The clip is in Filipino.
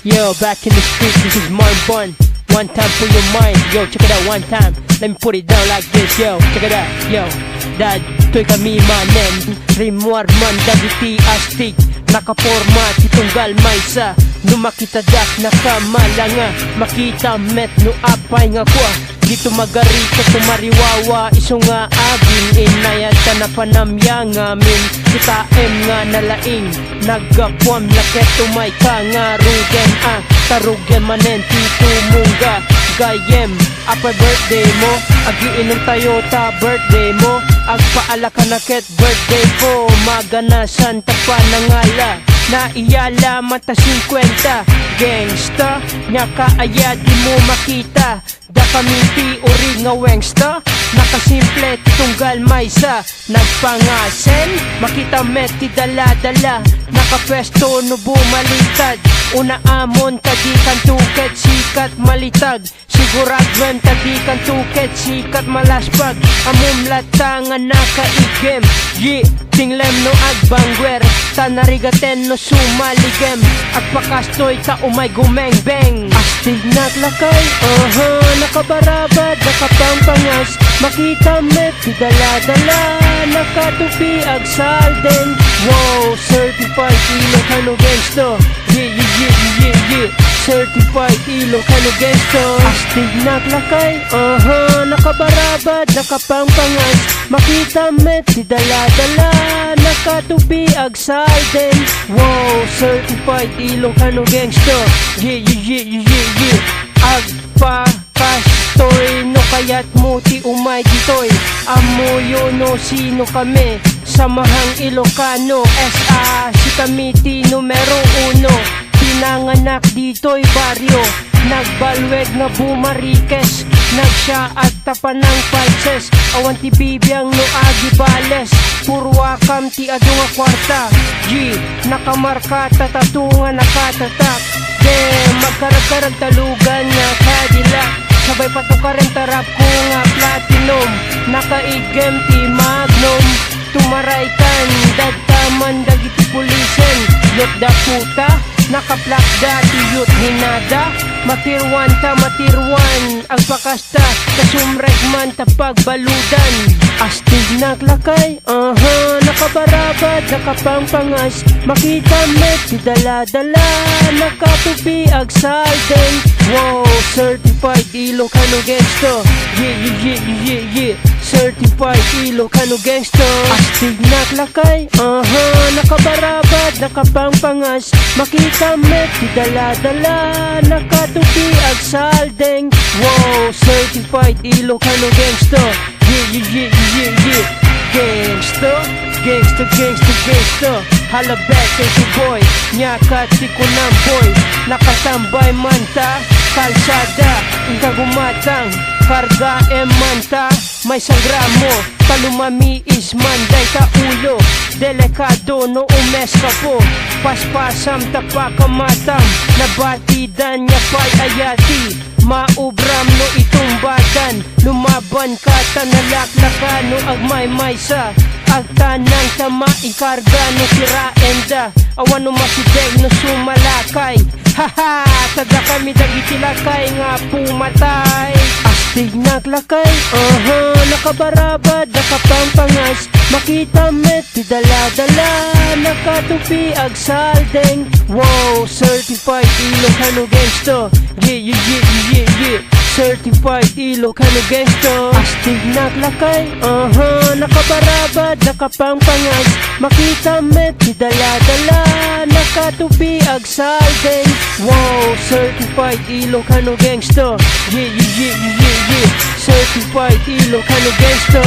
Yo, back in the street, this is Marvin. One time for your mind, yo, check it out one time. Let me put it down like this, yo, check it out, yo. To'y kami manen, rimwar man dagiti astig. Nakaporma, titunggal maysa. Numakita dak nakamalanga. Makita met no apay nga kwa. Dito magarito tumariwawa. Iso nga agin, inayat ka na panamyang amin. Kita nga nalaing, nagapwam laket tumay ka nga rugen. Tarugen manen tito mungga. Gayem, happy birthday mo. Agiinom tayo ta birthday mo. Agpaala ka na ket birthday ko. Maganasan ta panangala. Naiyala mata 50. Gangsta, nya kaaya di mo makita. Da kamiti uri nga wengsta. Nakasimple titunggal maysa. Nagpangasen, makita met ti dala-dala. Nakapwesto no bumalitad. Una amon tadi kan tuket sikat malitag. Siguragwen tadi kan tuket sikat malaspag. Amum latangan nakaigem. Yi, tinglem no agbangwer. Tanarigaten no sumaligem. Agpakastoy ta umay gumeng beng. Astig naglakay, nakabarabad, nakapangpangas. Makita met ti dala-dala. Nakatupi agsalden. Wow, certified Ilocano gangsto. Yeah. Certified Ilocano gangsto. Astig naglakay, nakabarabad, nakapangpangas. Makita met ti dala-dala. Nakatupi agsalden. Wow, certified Ilocano gangsto. Yeah. Agpakastoy no kayat mo ti umay ditoy. Amoyo no sino kami. Samahang Ilocano SA. Si kami ti numero 1. Pinanganak dito'y baryo. Nagbalweg na bumarikes. Nagsya at tapan ng palses. Awan ti bibiyang no agibales. Purwakam ti ado nga kwarta. G, nakamarka tatatunga nakatatak. Magkarag-karag talugan nga Cadillac. Sabay patukaren tarap ko nga platinum. Nakaigem ti magnum. Tumaraykan, dagtaman dagiti pulisen. Yot da puta, nakaplak dati yot hinada. Matirwan ta matirwan, agpakasta. Kasumrek man ta pagbaludan. Astig naglakay, nakabarabad, nakapangpangas. Makita met ti dala-dala. Nakatupi agsalden. Wow, certified Ilocano gangsto. Yeah. Certified Ilocano gangsto. Astig naglakay, nakabarabad, nakapangpangas. Makita met ti dala-dala. Nakatupi agsalden. Wow, certified Ilocano gangsto. Yeah. Gangsto. Halabek kay si boy. Nyakat si kunang boy. Nakatambay manta. Kalsada, kagumatang. Karga manta. May sangramo. Palumami is manday ka ulo. Delikado no umeska po. Paspasam tapakamatam. Nabatidan niya pa'y ayati. Maubram no itumbatan. Lumaban ka tanalaklakan no agmay-maysa. Agtanang tama ikarga no siraenda. Awan no masideg no sumalakay. Haha, tada kami dagitilakay nga pumatay. Astig naglakay, nakabarabad, nakapangpangas. Makita met ti dala-dala. Nakatupi agsalden. Wow, certified Ilocano gangsto. Yeah. Certified Ilocano gangsto. Astig naglakay, nakabarabad, nakapangpangas. Makita met ti dala-dala. Nakatupi agsalden. Wow, certified Ilocano gangsto. Yeah. Certified Ilocano gangsto.